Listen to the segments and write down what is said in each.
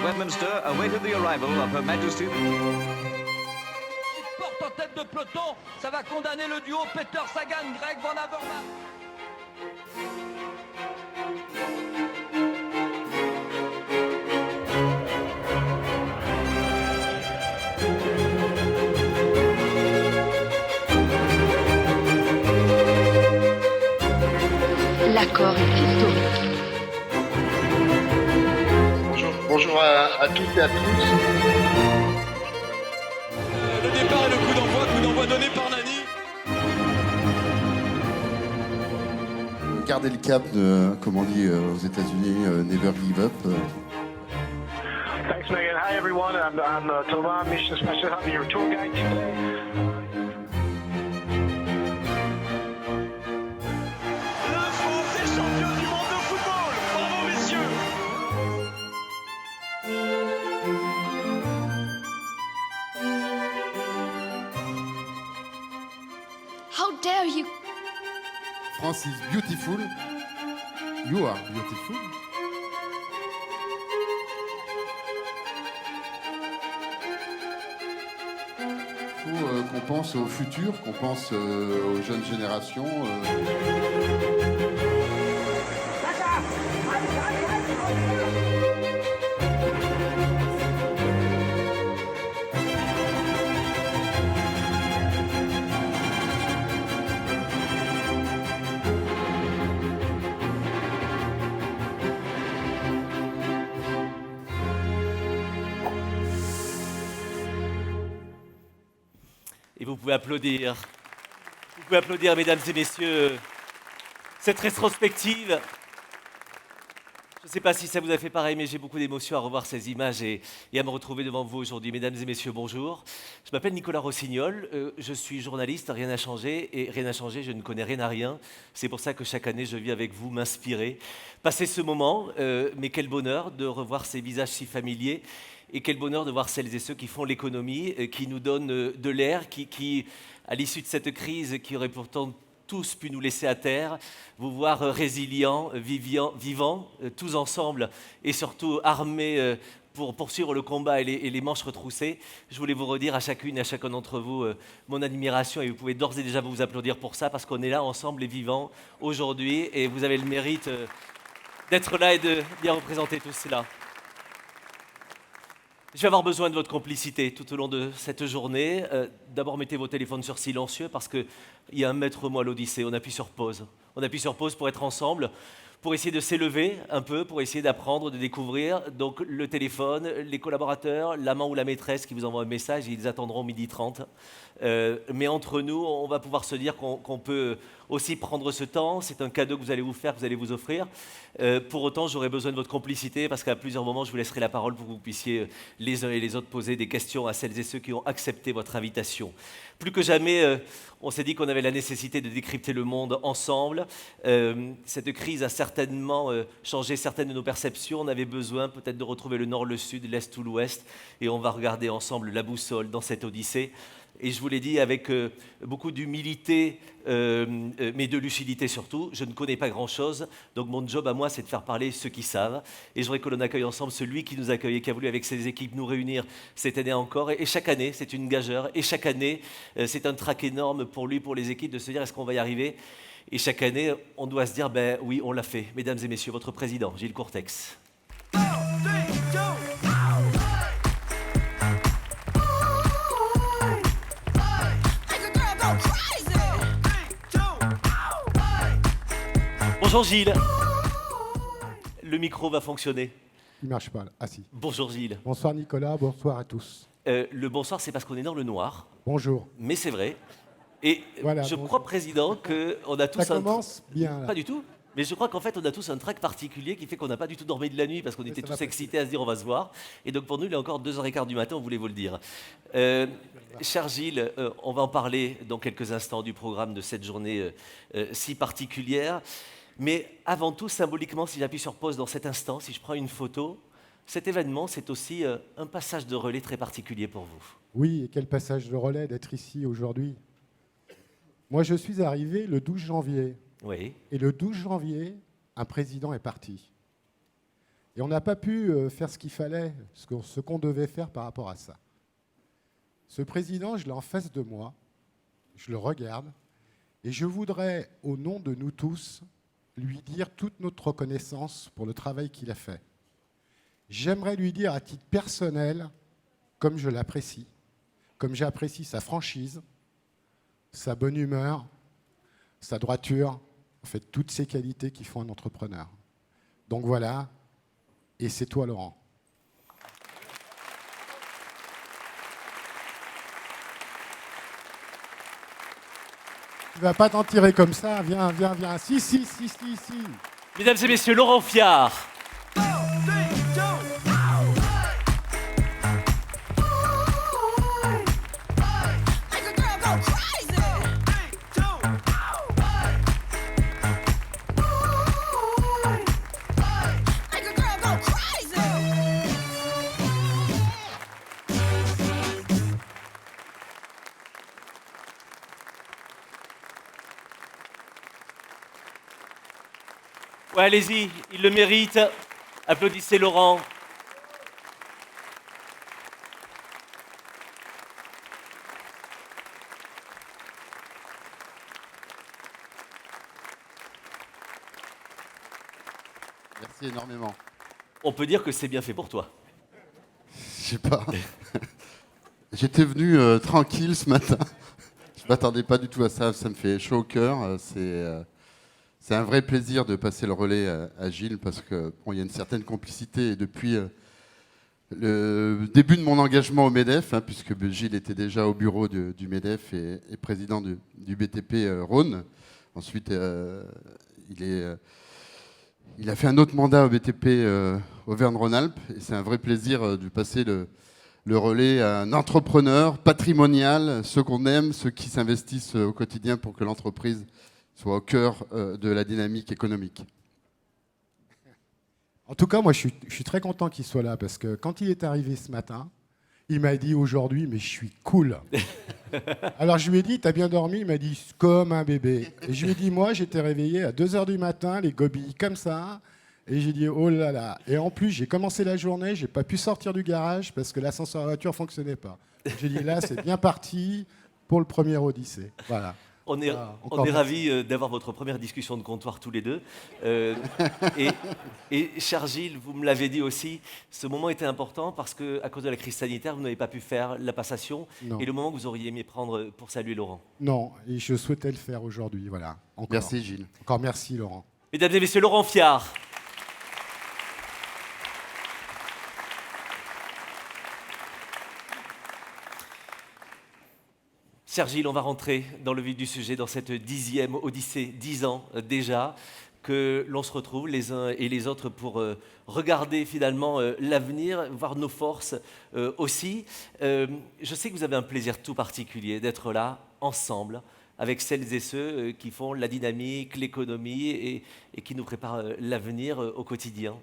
Westminster awaited the arrival of Her Majesty. Porte en tête de peloton, ça va condamner le duo Peter Sagan, Greg Van Avermaet. L'accord est historique. Bonjour à toutes et à tous. Le départ et le coup d'envoi donné par Nani. Gardez le cap de, comme on dit aux États-Unis, never give up. Thanks, Megan. Hi, everyone. I'm Thomas, Mission Special. I'm your tour guide today. La France est championne du monde de football. Bravo, messieurs. How dare you? France is beautiful. You are beautiful. Il faut qu'on pense au futur, qu'on pense aux jeunes générations. Et vous pouvez applaudir. Vous pouvez applaudir, mesdames et messieurs, cette rétrospective. Je ne sais pas si ça vous a fait pareil, mais j'ai beaucoup d'émotions à revoir ces images et à me retrouver devant vous aujourd'hui. Mesdames et messieurs, bonjour. Je m'appelle Nicolas Rossignol, je suis journaliste, rien n'a changé, et rien n'a changé, je ne connais rien à rien. C'est pour ça que chaque année, je vis avec vous, m'inspirer. Passer ce moment, mais quel bonheur de revoir ces visages si familiers. Et quel bonheur de voir celles et ceux qui font l'économie, qui nous donnent de l'air, qui, à l'issue de cette crise, qui aurait pourtant tous pu nous laisser à terre, vous voir résilients, vivants, tous ensemble, et surtout armés pour poursuivre le combat et les manches retroussées. Je voulais vous redire à chacune et à chacun d'entre vous mon admiration, et vous pouvez d'ores et déjà vous applaudir pour ça, parce qu'on est là ensemble et vivants aujourd'hui, et vous avez le mérite d'être là et de bien représenter tout cela. Je vais avoir besoin de votre complicité tout au long de cette journée. D'abord, mettez vos téléphones sur silencieux parce qu'il y a un maître mot à l'Odyssée. On appuie sur pause. On appuie sur pause pour être ensemble, pour essayer de s'élever un peu, pour essayer d'apprendre, de découvrir. Donc le téléphone, les collaborateurs, l'amant ou la maîtresse qui vous envoie un message, ils attendront 12h30. Mais entre nous, on va pouvoir se dire qu'on peut aussi prendre ce temps. C'est un cadeau que vous allez vous faire, que vous allez vous offrir. Pour autant, j'aurai besoin de votre complicité parce qu'à plusieurs moments, je vous laisserai la parole pour que vous puissiez les uns et les autres poser des questions à celles et ceux qui ont accepté votre invitation. Plus que jamais, on s'est dit qu'on avait la nécessité de décrypter le monde ensemble. Cette crise a certainement changé certaines de nos perceptions. On avait besoin peut-être de retrouver le nord, le sud, l'est ou l'ouest. Et on va regarder ensemble la boussole dans cette odyssée. Et je vous l'ai dit avec beaucoup d'humilité, mais de lucidité surtout. Je ne connais pas grand-chose, donc mon job à moi, c'est de faire parler ceux qui savent. Et je voudrais que l'on accueille ensemble celui qui nous accueille et qui a voulu avec ses équipes nous réunir cette année encore. Et chaque année, c'est une gageure. Et chaque année, c'est un trac énorme pour lui, pour les équipes, de se dire est-ce qu'on va y arriver. Et chaque année, on doit se dire ben oui, on l'a fait. Mesdames et messieurs, votre président, Gilles Courtex. Bonjour Gilles. Le micro va fonctionner. Il ne marche pas, là. Ah si. Bonjour Gilles. Bonsoir Nicolas, bonsoir à tous. Le bonsoir, c'est parce qu'on est dans le noir. Bonjour. Mais c'est vrai. Et voilà, je bonjour. crois, Président, qu'on a tous Ça commence bien. Là. Pas du tout. Mais je crois qu'en fait, on a tous un trac particulier qui fait qu'on n'a pas du tout dormi de la nuit parce qu'on était tous excités à se dire on va se voir. Et donc pour nous, il est encore 2h15 du matin, on voulait vous le dire. Cher Gilles, on va en parler dans quelques instants du programme de cette journée si particulière. Mais avant tout, symboliquement, si j'appuie sur pause dans cet instant, si je prends une photo, cet événement, c'est aussi un passage de relais très particulier pour vous. Oui, et quel passage de relais d'être ici aujourd'hui. Moi, je suis arrivé le 12 janvier. Oui. Et le 12 janvier, un président est parti. Et on n'a pas pu faire ce qu'il fallait, ce qu'on devait faire par rapport à ça. Ce président, je l'ai en face de moi, je le regarde, et je voudrais, au nom de nous tous, lui dire toute notre reconnaissance pour le travail qu'il a fait. J'aimerais lui dire à titre personnel, comme je l'apprécie, comme j'apprécie sa franchise, sa bonne humeur, sa droiture, en fait, toutes ces qualités qui font un entrepreneur. Donc voilà, et c'est toi, Laurent. Tu vas pas t'en tirer comme ça, viens. Si. Mesdames et messieurs, Laurent Fiard. Ouais, allez-y, il le mérite. Applaudissez Laurent. Merci énormément. On peut dire que c'est bien fait pour toi. Je sais pas. J'étais venu tranquille ce matin. Je m'attendais pas du tout à ça. Ça me fait chaud au cœur. C'est un vrai plaisir de passer le relais à Gilles parce qu'il y a une certaine complicité. Et depuis le début de mon engagement au MEDEF, puisque Gilles était déjà au bureau du MEDEF et président du BTP Rhône. Ensuite, il a fait un autre mandat au BTP Auvergne-Rhône-Alpes. Et c'est un vrai plaisir de passer le relais à un entrepreneur patrimonial, ceux qu'on aime, ceux qui s'investissent au quotidien pour que l'entreprise soit au cœur de la dynamique économique. En tout cas, moi, je suis très content qu'il soit là, parce que quand il est arrivé ce matin, il m'a dit aujourd'hui, mais je suis cool. Alors je lui ai dit, t'as bien dormi? Il m'a dit, comme un bébé. Et je lui ai dit, moi, j'étais réveillé à 2h du matin, les gobilles comme ça. Et j'ai dit, oh là là. Et en plus, j'ai commencé la journée, j'ai pas pu sortir du garage parce que l'ascenseur à voiture fonctionnait pas. J'ai dit, là, c'est bien parti pour le premier Odyssée. Voilà. On est ravis d'avoir votre première discussion de comptoir tous les deux. Et cher Gilles, vous me l'avez dit aussi, ce moment était important parce qu'à cause de la crise sanitaire, vous n'avez pas pu faire la passation. Non. Et le moment que vous auriez aimé prendre pour saluer Laurent. Non, et je souhaitais le faire aujourd'hui. Voilà. Encore. Merci Gilles. Encore merci, Laurent. Mesdames et messieurs, Laurent Fiard. Cher Gilles, on va rentrer dans le vif du sujet, dans cette 10e Odyssée, 10 ans déjà, que l'on se retrouve les uns et les autres pour regarder finalement l'avenir, voir nos forces aussi. Je sais que vous avez un plaisir tout particulier d'être là, ensemble, avec celles et ceux qui font la dynamique, l'économie et qui nous préparent l'avenir au quotidien.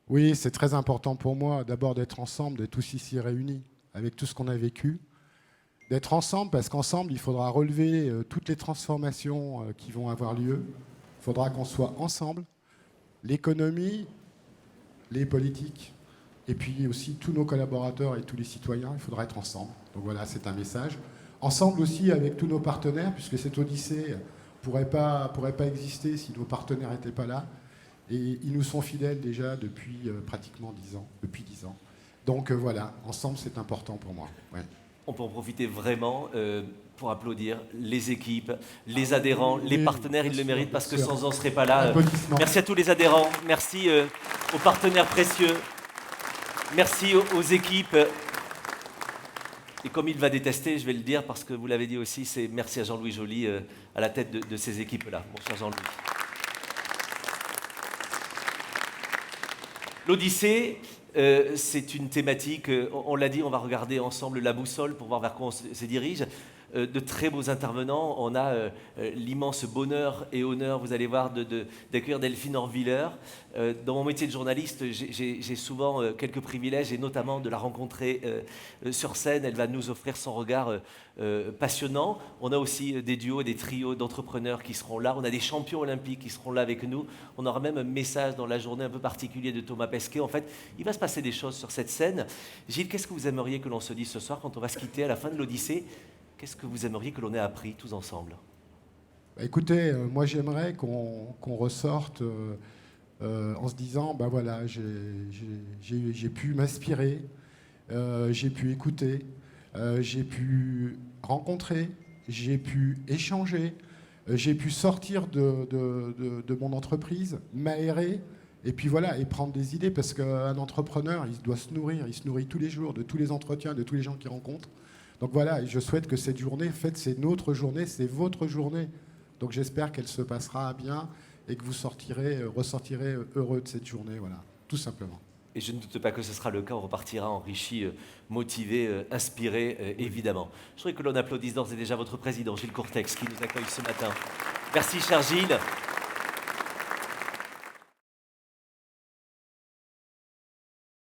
Oui, c'est très important pour moi, d'abord d'être ensemble, d'être tous ici réunis, avec tout ce qu'on a vécu. D'être ensemble, parce qu'ensemble, il faudra relever toutes les transformations qui vont avoir lieu. Il faudra qu'on soit ensemble, l'économie, les politiques, et puis aussi tous nos collaborateurs et tous les citoyens, il faudra être ensemble. Donc voilà, c'est un message. Ensemble aussi avec tous nos partenaires, puisque cette Odyssée ne pourrait pas exister si nos partenaires n'étaient pas là. Et ils nous sont fidèles déjà depuis pratiquement 10 ans. Depuis 10 ans. Donc voilà, ensemble, c'est important pour moi. Ouais. On peut en profiter vraiment pour applaudir les équipes, les adhérents, les partenaires, ils le méritent parce que sans eux, on ne serait pas là. Merci à tous les adhérents, merci aux partenaires précieux, merci aux équipes. Et comme il va détester, je vais le dire parce que vous l'avez dit aussi, c'est merci à Jean-Louis Joly à la tête de ces équipes-là. Bonsoir Jean-Louis. L'Odyssée, c'est une thématique, on l'a dit, on va regarder ensemble la boussole pour voir vers quoi on se dirige. de très beaux intervenants. On a l'immense bonheur et honneur, vous allez voir, d'accueillir Delphine Orviller. Dans mon métier de journaliste, j'ai souvent quelques privilèges, et notamment de la rencontrer sur scène. Elle va nous offrir son regard passionnant. On a aussi des duos et des trios d'entrepreneurs qui seront là. On a des champions olympiques qui seront là avec nous. On aura même un message dans la journée un peu particulier de Thomas Pesquet. En fait, il va se passer des choses sur cette scène. Gilles, qu'est-ce que vous aimeriez que l'on se dise ce soir quand on va se quitter à la fin de l'Odyssée? Qu'est-ce que vous aimeriez que l'on ait appris tous ensemble? Bah, écoutez, moi j'aimerais qu'on ressorte en se disant, bah voilà, j'ai pu m'inspirer, j'ai pu écouter, j'ai pu rencontrer, j'ai pu échanger, j'ai pu sortir de mon entreprise, m'aérer, et puis voilà, et prendre des idées, parce qu'un entrepreneur, il doit se nourrir, il se nourrit tous les jours de tous les entretiens, de tous les gens qu'il rencontre. Donc voilà, et je souhaite que cette journée, en fait, c'est notre journée, c'est votre journée. Donc j'espère qu'elle se passera bien et que vous ressortirez heureux de cette journée, voilà, tout simplement. Et je ne doute pas que ce sera le cas, on repartira enrichi, motivé, inspiré, évidemment. Je voudrais que l'on applaudisse d'ores et déjà votre président, Gilles Courtex, qui nous accueille ce matin. Merci, cher Gilles.